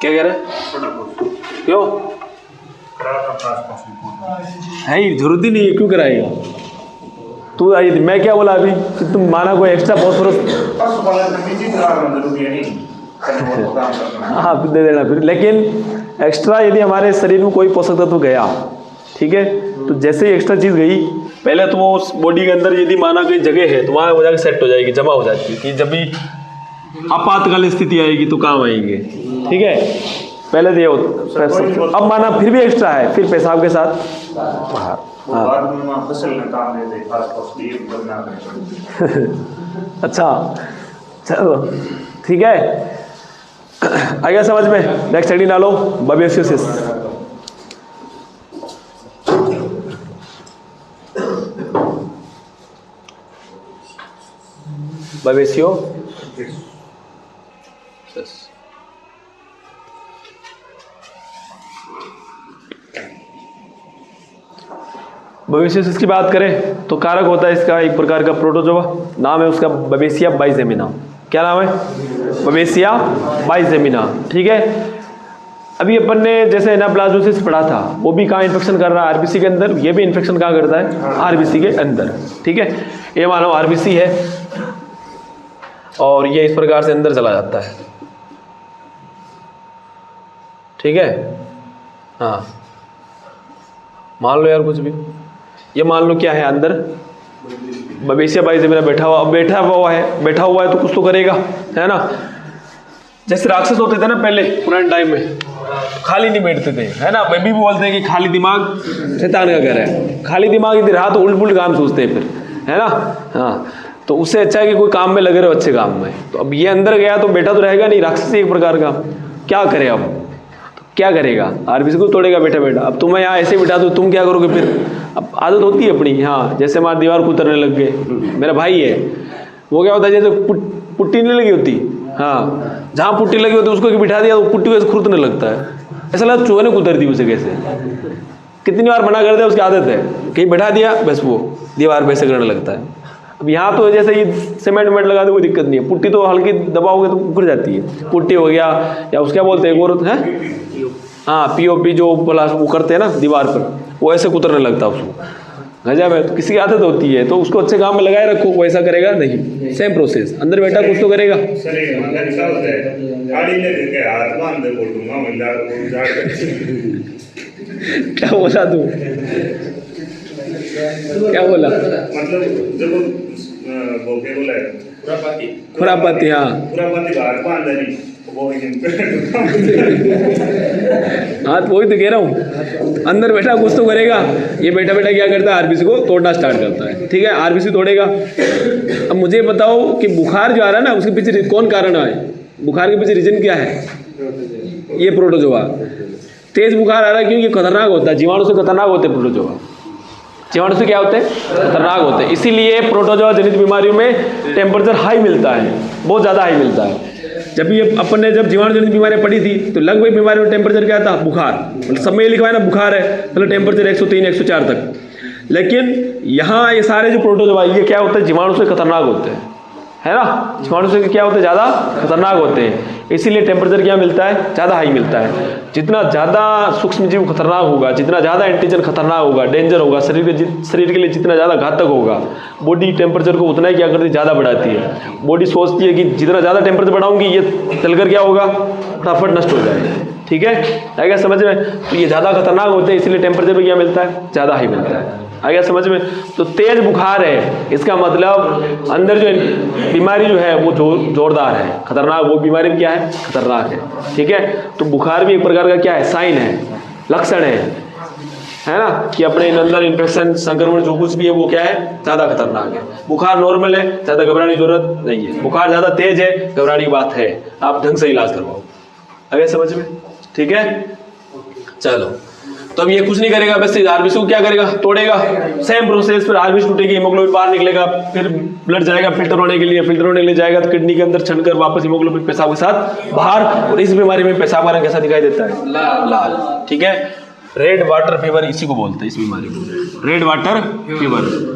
क्या कह रहे हैं? क्यों है ही जरूरत ही नहीं है, क्यों कराएगा तू? आई थी मैं क्या बोला अभी कि तुम माना कोई एक्स्ट्रा फॉस्फोरस हाँ फिर दे देना फिर। लेकिन एक्स्ट्रा यदि हमारे शरीर में कोई पोषक तत्व गया, ठीक है, तो जैसे ही एक्स्ट्रा चीज़ गई पहले तो वो उस बॉडी के अंदर यदि माना कोई जगह है तो वहाँ हो जाकर सेट हो जाएगी, जमा हो जाती है कि जब भी आपातकालीन स्थिति आएगी तो काम आएंगे, ठीक है। पहले तो ये अब माना फिर भी एक्स्ट्रा है, फिर पेशाब के साथ बाहर। अच्छा चलो ठीक है, आ गया समझ में। नेक्स्ट स्टडी ना लो, बबेसियोसिस। बबेसियोसिस की बात करें तो कारक होता है इसका एक प्रकार का प्रोटोजोआ, नाम है उसका बबेसिया बाइजेमिना। क्या नाम है? बबेसिया बाइजेमिना, ठीक है। अभी अपन ने जैसे एनाप्लाज्मोसिस पढ़ा था, वो भी कहाँ इन्फेक्शन कर रहा है? आरबीसी के अंदर। ये भी इन्फेक्शन कहाँ करता है? आरबीसी के अंदर, ठीक है। ये मानो आरबीसी है और ये इस प्रकार से अंदर चला जाता है, ठीक है। हाँ मान लो यार कुछ भी, ये मान लो क्या है अंदर बबेसिया बाइजेमिना बैठा हुआ। अब बैठा हुआ है तो कुछ तो करेगा, है ना। जैसे राक्षस होते थे ना पहले पुराने टाइम में, खाली नहीं बैठते थे, है ना। बेबी भी बोलते हैं कि खाली दिमाग शैतान का घर है। खाली दिमाग इधर रहा तो उल्ट पुल्ट काम सोचते हैं फिर, है ना। हाँ तो उससे अच्छा है कि कोई काम में लगे रहो, अच्छे काम में। तो अब ये अंदर गया तो बैठा तो रहेगा नहीं, राक्षस एक प्रकार का। क्या करे अब, तो क्या करेगा? आरबीसी को तोड़ेगा बैठा बैठा। अब तुम्हें यहाँ ऐसे बिठा दो, तुम क्या करोगे फिर? अब आदत होती है अपनी। हाँ जैसे हमारे दीवार को उतरने लग गए, मेरा भाई है वो क्या होता है, जैसे पुट्टी नहीं लगी होती, हाँ जहाँ पुट्टी लगी होती है उसको बिठा दिया तो पुट्टी वैसे खुरदने लगता है, ऐसा लगता चूहे ने कुतर दी उसे। कैसे कितनी बार मना कर दिया, उसकी आदत है, कहीं बैठा दिया बस वो दीवार वैसे करने लगता है। अब यहाँ तो जैसे ये सीमेंट वेमेंट लगा दो कोई दिक्कत नहीं है, पुट्टी तो हल्की दबाओगे तो उखड़ जाती है। पुट्टी हो गया या उसका बोलते हैं और है हाँ पीओपी जो वो करते हैं ना दीवार पर, वो ऐसे कुतरने लगता है उसको। गजब है। तो किसी की आदत होती है तो उसको अच्छे काम में लगाए रखो, वो ऐसा करेगा नहीं। सेम प्रोसेस, अंदर बैठा कुछ तो करेगा। क्या बोला तू? क्या बोला? मतलब जब खुरापाती, हाँ हाँ तो वही तो कह रहा हूँ, अंदर बैठा कुछ तो करेगा। ये बैठा बैठा क्या करता है? आरबीसी को तोड़ना स्टार्ट करता है, ठीक है। आरबीसी तोड़ेगा। अब मुझे बताओ कि बुखार जो आ रहा है ना, उसके पीछे कौन कारण है? बुखार के पीछे रीजन क्या है? ये प्रोटोजोआ। तेज बुखार आ रहा है क्योंकि खतरनाक होता है, जीवाणु से खतरनाक होते हैं प्रोटोजोआ। जीवाणु से क्या होते हैं? खतरनाक होते हैं। इसीलिए प्रोटोजोआ जनित बीमारियों में टेम्परेचर हाई मिलता है, बहुत ज़्यादा हाई मिलता है। जब भी अपन ने जब जीवाणु जनित बीमारियां पढ़ी थी तो लगभग बीमारियों में टेम्परेचर क्या था? बुखार। मतलब सब में ये लिखा है ना बुखार है, मतलब टेम्परेचर 103 104 तक। लेकिन यहाँ ये सारे जो प्रोटोजोआ ये क्या होते हैं? जीवाणु से खतरनाक होते हैं, है ना। जीवाणु से क्या होते हैं? ज़्यादा खतरनाक होते हैं। इसीलिए टेम्परेचर क्या मिलता है? ज़्यादा हाई मिलता है। जितना ज़्यादा सूक्ष्म जीव खतरनाक होगा, जितना ज़्यादा एंटीजन खतरनाक होगा, डेंजर होगा, शरीर के लिए जितना ज़्यादा घातक होगा, बॉडी टेम्परेचर को उतना ही क्या करती है? ज़्यादा बढ़ाती है। बॉडी सोचती है कि जितना ज़्यादा टेम्परेचर बढ़ाऊंगी ये चलकर क्या होगा? फटाफट नष्ट हो जाएगा, ठीक है। आ गया समझ में? तो ये ज़्यादा खतरनाक होते हैं, इसलिए टेम्परेचर पर क्या मिलता है? ज़्यादा हाई मिलता है। आ गया समझ में? तो तेज बुखार है, इसका मतलब अंदर जो बीमारी जो है वो जोरदार है, खतरनाक। वो बीमारी क्या है? खतरनाक है, ठीक है। तो बुखार भी एक प्रकार का क्या है? साइन है, लक्षण है ना, कि अपने अंदर इन्फेक्शन संक्रमण जो कुछ भी है वो क्या है? ज़्यादा खतरनाक है। बुखार नॉर्मल है, ज़्यादा घबराने की जरूरत नहीं है। बुखार ज़्यादा तेज है, घबराने की बात है, आप ढंग से इलाज करवाओ। आ गया समझ में? ठीक है चलो। तो अब ये कुछ नहीं करेगा, बस आरबीसी को क्या करेगा? तोड़ेगा। सेम प्रोसेस, फिर आरबीसी टूटेगी, हीमोग्लोबिन बाहर निकलेगा, फिर ब्लड जाएगा फिल्टर होने के लिए, फिल्टर होने के लिए जाएगा तो किडनी के अंदर छनकर वापस हीमोग्लोबिन पेशाब के साथ बाहर। और इस बीमारी में पेशाब का रंग कैसा दिखाई देता है? लाल, ठीक है। रेड वाटर फीवर इसी को बोलते हैं, इस बीमारी को रेड वाटर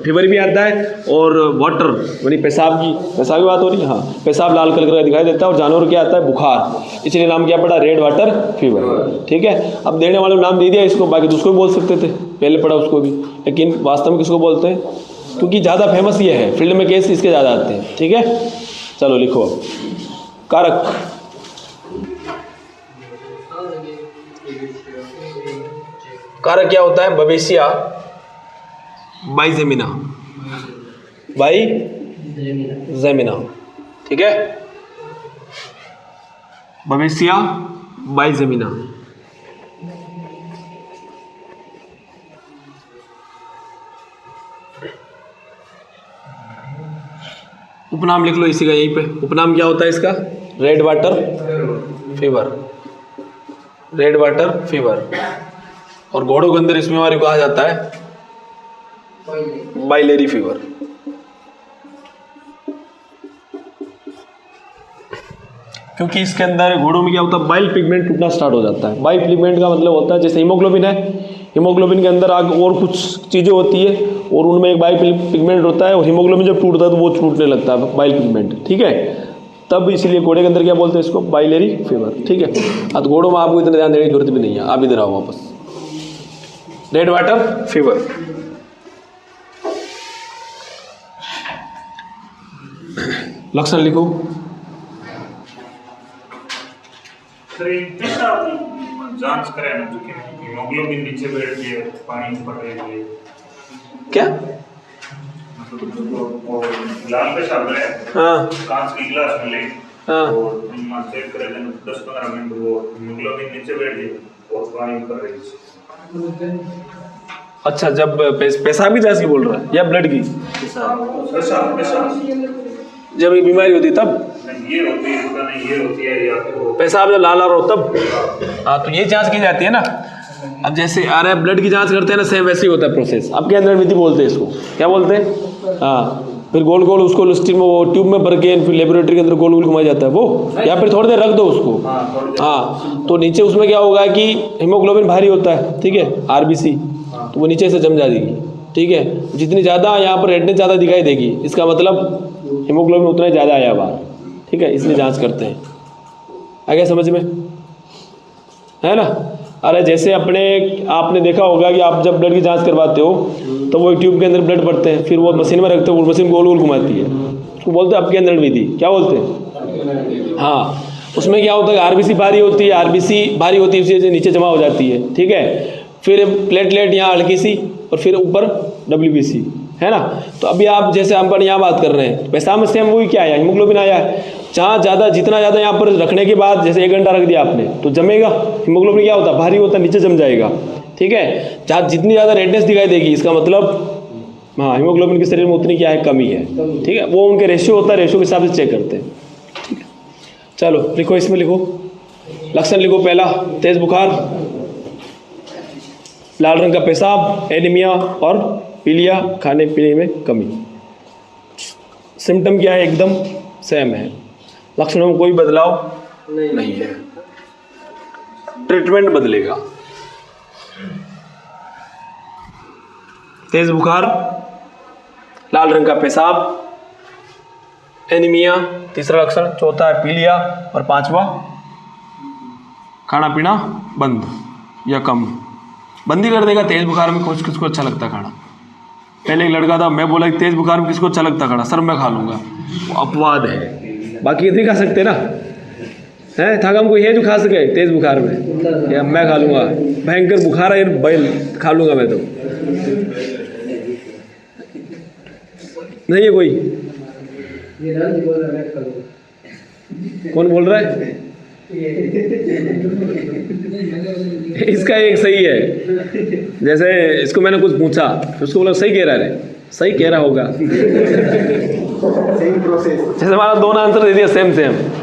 फीवर भी आता है। और वाटर यानी पेशाब की बात हो रही है। हाँ, पेशाब लाल कलर का दिखाई देता है और जानवर क्या आता है, बुखार, इसलिए नाम क्या पड़ा, रेड वाटर फीवर। ठीक है, अब देने वाले नाम दे दिया इसको, बाकी तो उसको भी बोल सकते थे, पहले पढ़ा उसको भी, लेकिन वास्तव में किसको बोलते हैं, क्योंकि ज़्यादा फेमस ये है, फील्ड में केस इसके ज़्यादा आते हैं। ठीक है, चलो लिखो अब कारक। कारक क्या होता है, बवेशिया बाइजेमिना, बाइजेमिना। ठीक है, बवेशिया बाइजेमिना। उपनाम लिख लो इसी का, यहीं पे उपनाम क्या होता है इसका, red water fever, red water fever. और घोड़ों के अंदर इस बीमारी को कहा जाता है बाइलेरी फीवर। क्योंकि इसके अंदर घोड़ों में क्या होता है, बाइल पिगमेंट टूटना स्टार्ट हो जाता है। बाइल पिगमेंट का मतलब होता है जैसे हीमोग्लोबिन है, हीमोग्लोबिन के अंदर आगे और कुछ चीज़ें होती है और उनमें एक बाइल पिगमेंट होता है, और हीमोग्लोबिन जब टूटता है तो वो टूटने लगता है बाइल पिगमेंट। ठीक है, तब इसलिए घोड़े के अंदर क्या बोलते हैं इसको, बाइलेरी फीवर। ठीक है, अब घोड़ों में आपको इतना ध्यान देने की जरूरत भी नहीं है, आप इधर आओ वापस। रेड वाटर फीवर, लक्षण लिखो। जांच करें ना, हीमोग्लोबिन नीचे बैठ गया, पानी ऊपर रह गया, क्या लाल पेशाब है, हाँ, कांच की गिलास में ले, हाँ, और तुम चेक करें 10-15 मिनट, वो हीमोग्लोबिन नीचे बैठ गया और पानी ऊपर रह गया। अच्छा, जब पेशाब की जांच की बोल रहा है या ब्लड की, पेशाब जब ये बीमारी होती है तब, ये होती है, पता नहीं ये होती है या तो पेशाब जब लाल हो तब, हाँ, तो ये जांच की जाती है ना। अब जैसे आ रहा है ब्लड की जांच करते हैं ना, सेम वैसे ही होता है प्रोसेस। आपके अंदर विधि बोलते हैं इसको, क्या बोलते हैं, हाँ, फिर गोल गोल उसको स्टीम में वो ट्यूब में भर के फिर लेबोरेटरी के अंदर गोल गोल घुमाया जाता है वो, या फिर थोड़ी देर रख दो उसको। हाँ, तो नीचे उसमें क्या होगा कि हीमोग्लोबिन भारी होता है, ठीक है, आरबीसी, तो वो नीचे से जम जाएगी। ठीक है, जितनी ज़्यादा यहाँ पर रेडनेस ज़्यादा दिखाई देगी, इसका मतलब हीमोग्लोबिन उतना ही ज़्यादा आया बाहर। ठीक है, इसलिए जांच करते हैं। आ गया समझ में, है ना। अरे जैसे आपने देखा होगा कि आप जब ब्लड की जांच करवाते हो तो वो ट्यूब के अंदर ब्लड भरते हैं, फिर वो मशीन में रखते हो, वो मशीन गोल गोल घुमाती है, उसको बोलते हैं आपके अंदर विधि, क्या बोलते हैं। हाँ, उसमें क्या होता है, आरबीसी भारी होती है, आरबीसी भारी होती है, इसी वजह से नीचे जमा हो जाती है। ठीक है, फिर प्लेटलेट यहाँ हल्की सी, और फिर ऊपर डब्ल्यूबीसी, है ना। तो अभी आप जैसे हम पर यहाँ बात कर रहे हैं, पेशाब में सेम वही क्या आया, हीमोग्लोबिन आया है। जहाँ ज़्यादा, जितना ज़्यादा यहाँ पर रखने के बाद, जैसे 1 घंटा रख दिया आपने, तो जमेगा हीमोग्लोबिन, क्या होता है, भारी होता है, नीचे जम जाएगा। ठीक है, जहाँ जितनी ज़्यादा रेडनेस दिखाई देगी, इसका मतलब हाँ, हीमोग्लोबिन के शरीर में उतनी क्या है, कमी है। ठीक है, वो उनके रेशियो होता है, रेशियो के हिसाब से चेक करते हैं। ठीक है, चलो लिखो, इसमें लिखो लक्षण लिखो। पहला, तेज बुखार, लाल रंग का पेशाब, एनीमिया और पीलिया, खाने पीने में कमी। सिम्टम क्या है, एकदम सेम है, लक्षणों में कोई बदलाव नहीं है, ट्रीटमेंट बदलेगा। तेज बुखार, लाल रंग का पेशाब, एनीमिया तीसरा लक्षण, चौथा है पीलिया, और पांचवा खाना पीना बंद या कम। बंदी कर देगा तेज बुखार में। किसको अच्छा लगता खाना, पहले एक लड़का था, मैं बोला कि तेज बुखार में किसको अच्छा लगता खाना, सर मैं खा लूँगा, वो अपवाद है, बाकी नहीं खा सकते ना, है था हमको ये जो खा सके तेज बुखार में, या मैं खा लूँगा, भयंकर बुखार है बैल खा लूँगा मैं, तो नहीं है कोई। कौन बोल रहा है, इसका एक सही है, जैसे इसको मैंने कुछ पूछा, उसको बोला सही कह रहा है, सही कह रहा होगा, जैसे हमारा दोनों आंसर दे दिया सेम,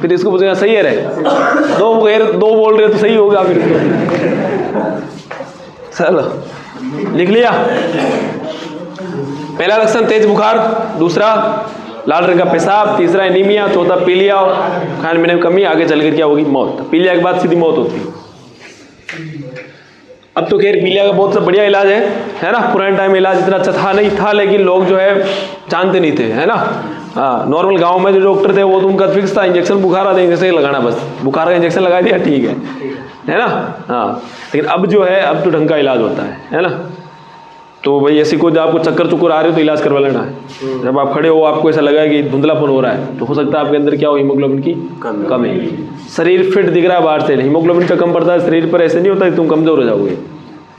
फिर इसको पूछेगा सही है रे, दो बोल रहे तो सही होगा फिर तो। चलो लिख लिया, पहला लक्षण तेज बुखार, दूसरा लाल रंग का पेशाब, तीसरा एनीमिया, चौथा पीलिया, खाने पीने में कमी, आगे चलकर क्या होगी, मौत। पीलिया के बाद सीधी मौत होती है। अब तो खैर पीलिया का बहुत बढ़िया इलाज है ना। पुराने टाइम में इलाज इतना अच्छा था नहीं था, लेकिन लोग जो है जानते नहीं थे, है ना। हाँ, नॉर्मल गांव में जो डॉक्टर थे वो तो उनका फिक्स था, इंजेक्शन बुखार आता है इंजेक्शन लगाना, बस बुखार का इंजेक्शन लगा दिया ठीक है ना। हाँ, लेकिन अब जो है अब तो ढंग का इलाज होता है ना। तो भाई ऐसी कोई आपको चक्कर चुक्कर आ रहे हो तो इलाज करवा लेना है। जब आप खड़े हो आपको ऐसा लगा कि धुंधलापन हो रहा है तो हो सकता है आपके अंदर क्या हो, हीमोग्लोबिन की कमी। शरीर फिट दिख रहा है बाहर से, हीमोग्लोबिन का कम पड़ता है शरीर पर, ऐसे नहीं होता कि तुम कमजोर हो जाओगे।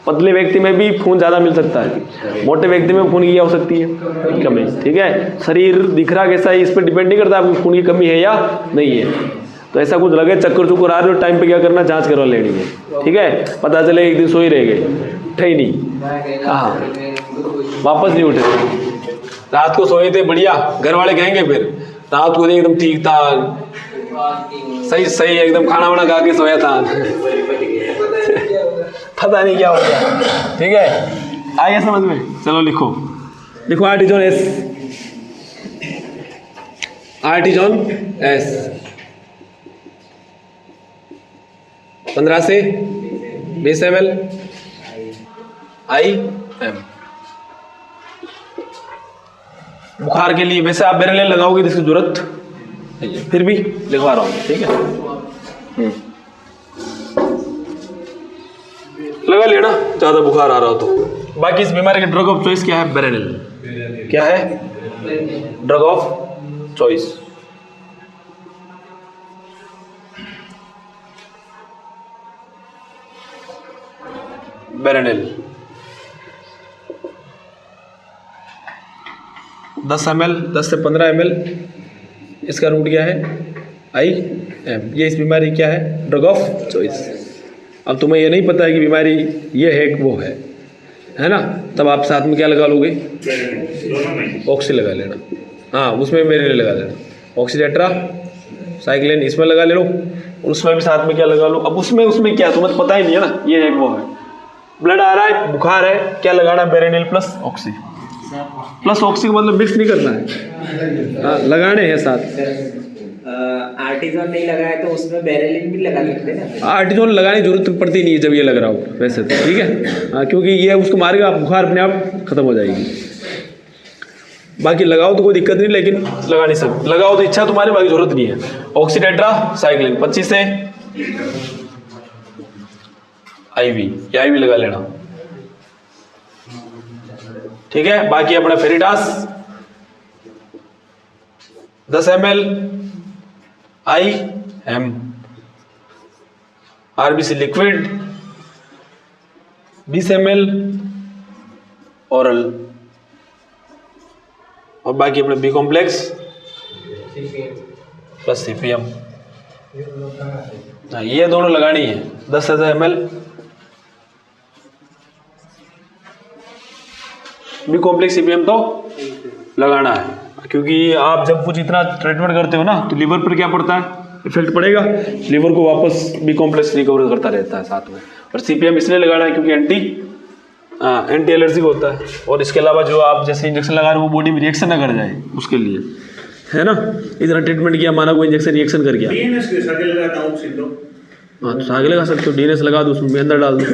पतले व्यक्ति में भी खून ज़्यादा मिल सकता है, मोटे व्यक्ति में खून की क्या हो सकती है, कमी। ठीक है, शरीर दिख रहा कैसा है इस पर डिपेंड नहीं करता आपको खून की कमी है या नहीं है। तो ऐसा कुछ लगे चक्कर चुक्कर आ रहे हो टाइम पे क्या करना, जांच करवा लेनी है। ठीक है, पता चले एक दिन सो ही रह गए, उठे ही नहीं, हाँ वापस नहीं उठे, रात को सोए थे बढ़िया, घर वाले कहेंगे फिर रात को एकदम ठीक था, सही सही एकदम खाना वाना खा के सोया था पता नहीं क्या हो गया। ठीक है, आइए समझ में, चलो लिखो लिखो आर्टिजोन एस, आर्टिजोन एस 15 से 20 ml IM। बुखार के लिए वैसे आप बेरेनिल लगाओगे जिसकी जरूरत नहीं है, फिर भी लिखवा रहा हूँ। ठीक है, लगा लेना ज़्यादा बुखार आ रहा हो तो। बाकी इस बीमारी के ड्रग ऑफ चॉइस क्या है, बेरेनिल। क्या है ड्रग ऑफ चॉइस, बेरेनिल 10 ml 10 से 15 ml। इसका रूट क्या है IM। ये इस बीमारी क्या है, ड्रग ऑफ चॉइस। अब तुम्हें ये नहीं पता है कि बीमारी ये है कि वो है ना, तब आप साथ में क्या लगा लोगे, ऑक्सी लगा लेना। हाँ, उसमें बेरेनिल लगा लेना, ऑक्सीडेट्रा साइक्लिन इसमें लगा ले लो, उसमें भी साथ में क्या लगा लो। अब उसमें क्या तुम्हें पता ही नहीं है ना, ये है कि वो है। ब्लड आ रहा है, बुखार है, क्या लगाना, बेरेनिल प्लस ऑक्सी। प्लस ऑक्सी का मतलब मिक्स नहीं करना है, हाँ लगाने हैं साथ। आर्टिजोन नहीं लगाया तो उसमें बेरेलिन भी लगा सकते हैं ना। आर्टिजोन लगाने की जरूरत पड़ती नहीं है जब ये लग रहा हो वैसे तो। ठीक है, हाँ, क्योंकि ये उसको मारेगा, बुखार अपने आप खत्म हो जाएगी। बाकी लगाओ तो कोई दिक्कत नहीं, लेकिन लगा नहीं सकते, लगाओ तो इच्छा तुम्हारी, बाकी जरूरत नहीं है। ऑक्सीडेट्रा साइक्लिन 25 से IV, ये IV लगा लेना। ठीक है, बाकी अपना फेरिडास 10 ml IM, RBC liquid 20 ml oral, और बाकी अपने B कॉम्प्लेक्स प्लस CPM। ये दोनों लगानी है 10 ml B कॉम्प्लेक्स CPM तो लगाना है, क्योंकि आप जब कुछ इतना ट्रीटमेंट करते हो ना तो लीवर पर क्या पड़ता है, इफेक्ट पड़ेगा, लीवर को वापस B कॉम्प्लेक्स रिकवर करता रहता है साथ में। और CPM इसलिए लगाना है क्योंकि एंटी एलर्जिक होता है, और इसके अलावा जो आप जैसे इंजेक्शन लगा रहे हो वो बॉडी में रिएक्शन ना कर जाए उसके लिए, है ना। इतना ट्रीटमेंट किया, माना कोई इंजेक्शन रिएक्शन कर गया, DNS के साथ लगाता हूँ सिद्धो। हाँ तो आगे लगा सकते हो, DNS लगा दो, उसमें अंदर डाल दो।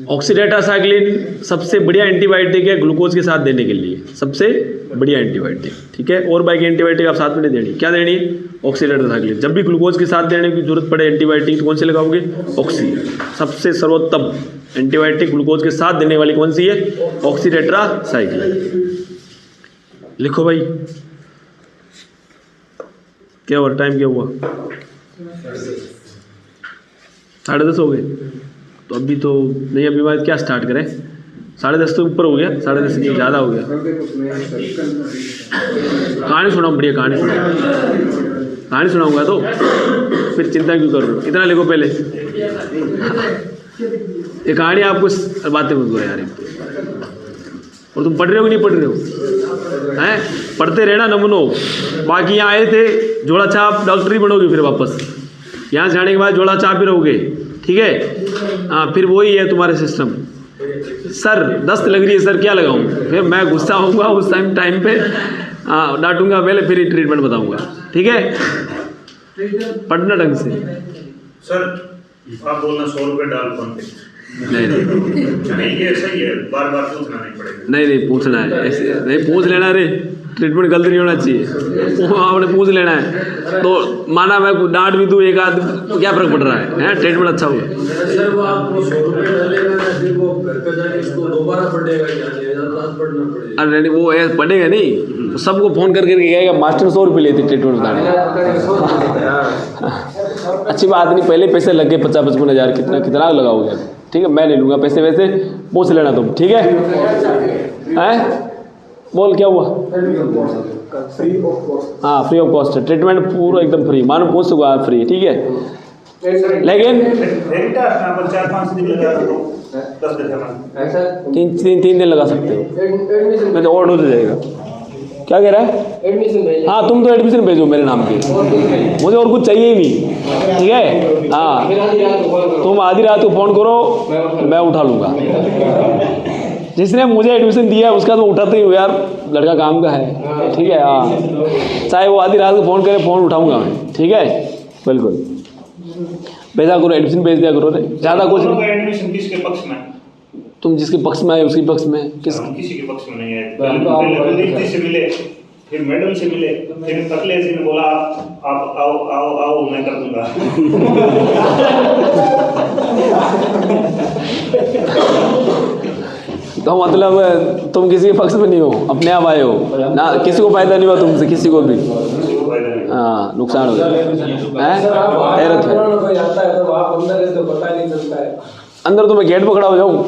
ऑक्सीडेट्रासाइक्लिन सबसे बढ़िया एंटीबायोटिक है ग्लूकोज के साथ देने के लिए, सबसे बढ़िया एंटीबायोटिक। ठीक है, और बाकी एंटीबायोटिक आप साथ में नहीं देनी। क्या देनी है, ऑक्सीडेट्रासाइक्लिन। जब भी ग्लूकोज के साथ देने की जरूरत पड़े एंटीबायोटिक तो कौन से लगाओगे, ऑक्सी। सबसे सर्वोत्तम एंटीबायोटिक ग्लूकोज के साथ देने वाली कौन सी है, ऑक्सीडेट्रासाइक्लिन। लिखो भाई, क्या हुआ, टाइम क्या हुआ, 10:30 हो गए। तो अभी तो नहीं, अभी बाद क्या स्टार्ट करें, 10:30 से ऊपर हो गया, 10:30 से ज़्यादा हो गया। कहानी सुनाऊँ, बढ़िया कहानी सुनाऊंगा तो फिर चिंता क्यों कर रहे हो, इतना लिखो पहले। ये कहानी आपको बातें मत करो यार। और तुम पढ़ रहे हो कि नहीं पढ़ रहे हो, हैं, पढ़ते रहना नमूनो। बाकी यहाँ आए थे जोड़ा छाप, डॉक्टर ही बनोगे फिर वापस, यहाँ से जाने के बाद जोड़ा छाप ही रहोगे। ठीक है, हाँ, फिर वही है तुम्हारे सिस्टम। सर दस्त लग रही है, सर क्या लगाऊं, फिर मैं गुस्सा होऊंगा उस टाइम पे, हाँ डांटूंगा पहले, फिर ही ट्रीटमेंट बताऊंगा। ठीक है, पढ़ना ढंग से। सर आप बोलना 100 रुपये डाल फोन पे। नहीं नहीं ये सही है, बार बार पूछना नहीं पड़ेगा। नहीं पूछना है, ऐसे नहीं पूछ लेना रे, ट्रीटमेंट गलत नहीं होना चाहिए, आपने पूछ लेना है। तो माना मैं डांट भी दूँ एक आध, क्या फर्क पड़ रहा है, ट्रीटमेंट अच्छा होगा। सर वो आपको 100 रुपये डालेगा ना, फिर वो घर पे जाके इसको दोबारा पढ़ेगा क्या, पढ़ना पड़ेगा। अरे वो पढ़ेगा नहीं, तो सबको फ़ोन करके कहेगा मास्टर 100 रुपये लेते ट्रीटमेंट बताने। अच्छी बात नहीं, पहले पैसे लग गए 50-55 हज़ार, कितना लगाओगे, ठीक है मैं ले लूँगा पैसे, वैसे पूछ लेना तुम, ठीक है। हैं बोल क्या हुआ? हाँ फ्री ऑफ कॉस्ट है ट्रीटमेंट, पूरा एकदम फ्री, मानो पूछ सको आप फ्री, ठीक है। लेकिन 4-5 दिन लगा दो, 10 दिन 3 दिन लगा सकते हो, मैं तो और हो जाएगा। क्या कह रहा है? एडमिशन। हाँ तुम तो एडमिशन भेजो मेरे नाम की, मुझे और कुछ चाहिए ही नहीं, ठीक है। हाँ तुम आधी रात को फ़ोन करो, मैं उठा लूँगा। जिसने मुझे एडमिशन दिया है उसका तो उठाते ही हो यार, लड़का काम का है, ठीक है। हाँ चाहे वो आधी रात को फ़ोन करे, फ़ोन उठाऊँगा मैं, ठीक है बिल्कुल। भेजा करो, एडमिशन भेज दिया करो रे, ज़्यादा कुछ नहीं। एडमिशन किसके पक्ष में? तुम जिसके पक्ष में आए उसके पक्ष में, किसी के पक्ष में नहीं है। पहले से मिले, फिर मैडम से मिले, फिर तकले जी ने बोला आप आओ मैं कर दूंगा। तो मतलब तुम किसी के पक्ष में नहीं हो, अपने आप आए हो ना, किसी को फायदा नहीं हुआ तुमसे, किसी को भी हाँ नुकसान हो जाए। हैरत है, अंदर तो मैं गेट पर खड़ा हो जाऊँ।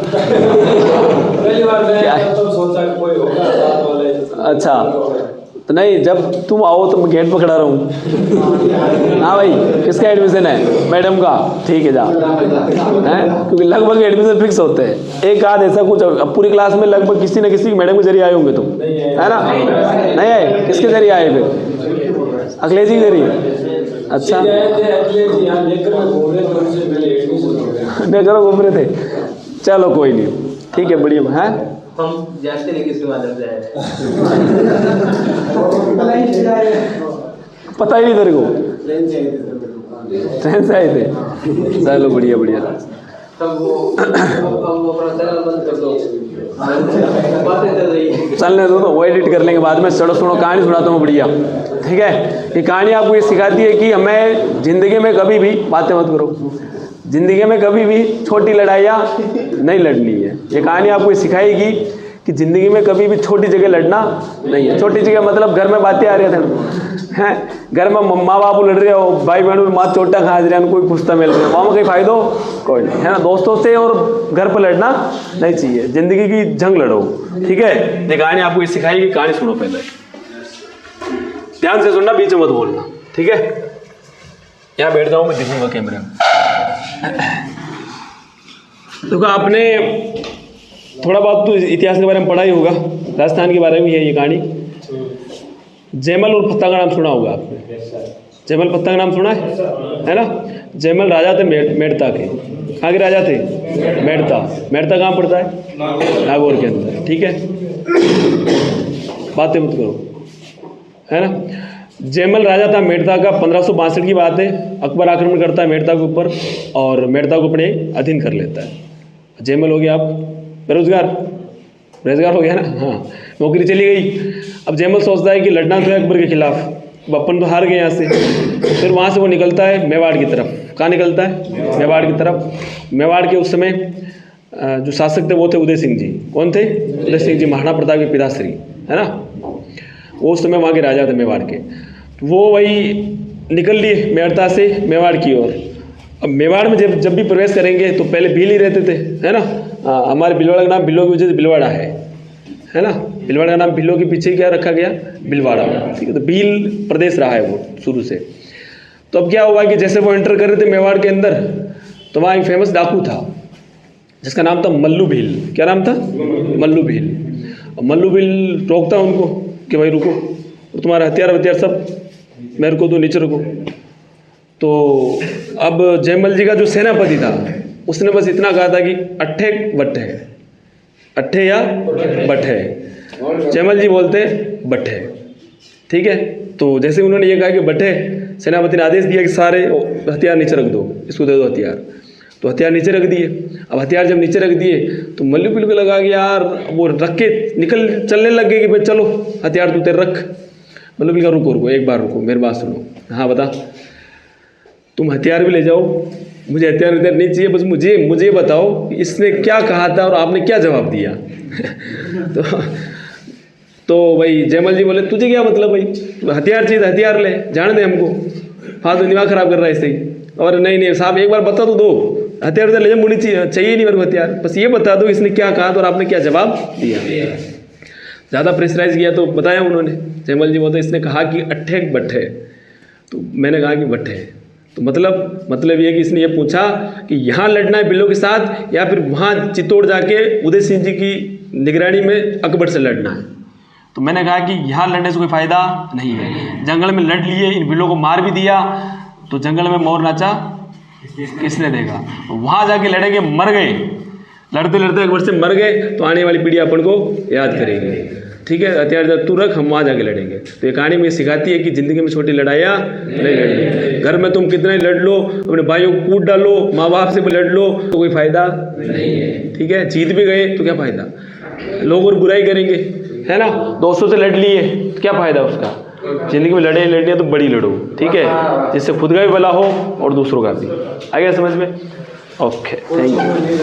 अच्छा तो नहीं, जब तुम आओ तो मैं गेट पर खड़ा रहूँ। हाँ भाई किसका एडमिशन है? मैडम का, ठीक है जा, हैं क्योंकि लगभग एडमिशन फिक्स होते हैं। एक आध ऐसा कुछ, अब पूरी क्लास में लगभग किसी न किसी मैडम के जरिए आए होंगे तुम, है ना? नहीं आए, किसके जरिए आए फिर? अखिलेश जी के जरिए। अच्छा घूम रहे थे, चलो कोई नहीं, ठीक है बढ़िया है। हम जाते नहीं किसी माध्यम से आए, पता ही नहीं तेरे को, ट्रेन से आए थे, चलो बढ़िया बढ़िया। तब वो अपना चैनल बंद कर दो, बातें चल रही है, चलने दो, तो वो एडिट कर लेंगे बाद में। चलो सुनो कहानी सुनाता हूँ बढ़िया, ठीक है। ये कहानी आपको ये सिखाती है कि हमें ज़िंदगी में कभी भी बातें मत करो, ज़िंदगी में कभी भी छोटी लड़ाइयाँ नहीं लड़नी है। ये कहानी आपको ये सिखाएगी कि ज़िंदगी में कभी भी छोटी जगह लड़ना नहीं है। छोटी जगह मतलब घर में बातें आ रही थे, हैं घर में माँ बाप लड़ रहे हो, भाई बहनों में माँ चोटा खा रहे हैं, कोई पूछता मिल रहा है, वहाँ में कहीं फ़ायदो कोई नहीं, है ना। दोस्तों से और घर पर लड़ना नहीं चाहिए, ज़िंदगी की जंग लड़ो, ठीक है। ये कहानी आपको ये सिखाएगी, कहानी सुनो पहले, ध्यान से सुनना, बीच में मत बोलना, ठीक है। यहाँ बैठ जाऊँ, मैं दिखूंगा कैमरे में। देखो आपने थोड़ा बहुत तो इतिहास के बारे में पढ़ा ही होगा, राजस्थान के बारे में ही है ये कहानी। जयमल और पत्ता का नाम सुना होगा आपने, जयमल पत्ता का नाम सुना है ना। जयमल राजा थे मेड़ता के, कहाँ के राजा थे? मेड़ता। मेड़ता कहाँ पड़ता है? नागौर के अंदर, ठीक है। बातें मत करो, है ना। जयमल राजा था मेड़ता का, 1562 की बात है। अकबर आक्रमण करता है मेड़ता के ऊपर और मेड़ता को अपने अधीन कर लेता है। जयमल हो गया आप बेरोजगार हो गया ना, हाँ नौकरी चली गई। अब जयमल सोचता है कि लड़ना तो है अकबर के खिलाफ, अब अपन तो हार गए यहाँ से। फिर वहाँ से वो निकलता है मेवाड़ की तरफ। कहाँ निकलता है? मेवाड़ की तरफ। मेवाड़ के उस समय जो शासक थे वो थे उदय सिंह जी। कौन थे? उदय सिंह जी, महाराणा प्रताप के पिताश्री, है ना। वो उस समय वहाँ के राजा थे मेवाड़ के। वो वही निकल लिए मेड़ता से मेवाड़ की ओर। अब मेवाड़ में जब भी प्रवेश करेंगे तो पहले भील ही रहते थे, है ना। हमारे भिलवाड़ा का नाम भिल्लों की वजह से भिलवाड़ा है ना। भिलवाड़ा का नाम भिल्लों के पीछे क्या रखा गया? भिलवाड़ा, ठीक है। तो भील प्रदेश रहा है वो शुरू से। तो अब क्या हुआ कि जैसे वो एंटर कर रहे थे मेवाड़ के अंदर, तो वहाँ एक फेमस डाकू था जिसका नाम था मल्लू भील। क्या नाम था? मल्लू भील। मल्लू भील रोकता उनको कि भाई रुको, तुम्हारा हथियार सब मेरे को दो, नीचे रुको। तो अब जयमल जी का जो सेनापति था उसने बस इतना कहा था कि अट्ठे बट्ठे, अट्ठे या बट्ठे। जयमल जी बोलते बट्ठे, ठीक है। तो जैसे उन्होंने ये कहा कि बटे सेनापति ने आदेश दिया कि सारे हथियार नीचे रख दो, इसको दे दो हथियार। तो हथियार नीचे रख दिए। अब हथियार जब नीचे रख दिए तो मल्लू पिल्लू को लगा कि यार वो रख के निकल चलने लग गए कि भाई चलो हथियार तू तेरे रख। मल्लू पिल्लू का रुको एक बार रुको, मेरी बात सुनो। हाँ बता, तुम हथियार भी ले जाओ, मुझे हथियार नहीं चाहिए, बस मुझे बताओ इसने क्या कहा था और आपने क्या जवाब दिया। तो भाई जयमल जी बोले तुझे क्या मतलब भाई, हथियार चाहिए तो हथियार ले, जाने दे हमको, फालतू दिमाग खराब कर रहा है इससे ही। और नहीं साहब एक बार बता तो दो, हथियार ले जाओ, मुझे चाहिए नहीं मेरे को हथियार, बस ये बता दो इसने क्या कहा था और आपने क्या जवाब दिया। ज़्यादा प्रेशराइज किया तो बताया उन्होंने, जयमल जी बोलते इसने कहा कि अट्ठे बट्ठे, तो मैंने कहा कि बट्ठे। तो मतलब ये कि इसने ये पूछा कि यहाँ लड़ना है बिल्लों के साथ या फिर वहाँ चित्तौड़ जाके उदय सिंह जी की निगरानी में अकबर से लड़ना है। तो मैंने कहा कि यहाँ लड़ने से कोई फ़ायदा नहीं है, जंगल में लड़ लिए, इन बिल्लों को मार भी दिया, तो जंगल में मोर नाचा किसने देगा। वहाँ जाके लड़ेंगे, मर गए, लड़ते लड़ते अकबर से मर गए, तो आने वाली पीढ़ी अपन को याद करेगी। ठीक है, हथियार जब तू रख, हम वहाँ जाके लड़ेंगे। तो ये कहानी में सिखाती है कि ज़िंदगी में छोटी लड़ाइयाँ नहीं लड़नी। घर में तुम कितने लड़ लो, अपने भाइयों को कूट डालो, माँ बाप से भी लड़ लो, तो कोई फ़ायदा नहीं है। ठीक है, जीत भी गए तो क्या फ़ायदा, लोग और बुराई करेंगे, है ना। दोस्तों से लड़ लिए तो क्या फ़ायदा उसका। ज़िंदगी में लड़े तो बड़ी लड़ो, ठीक है, जिससे खुद का भी भला हो और दूसरों का भी। आ गया समझ में? Okay, thank you.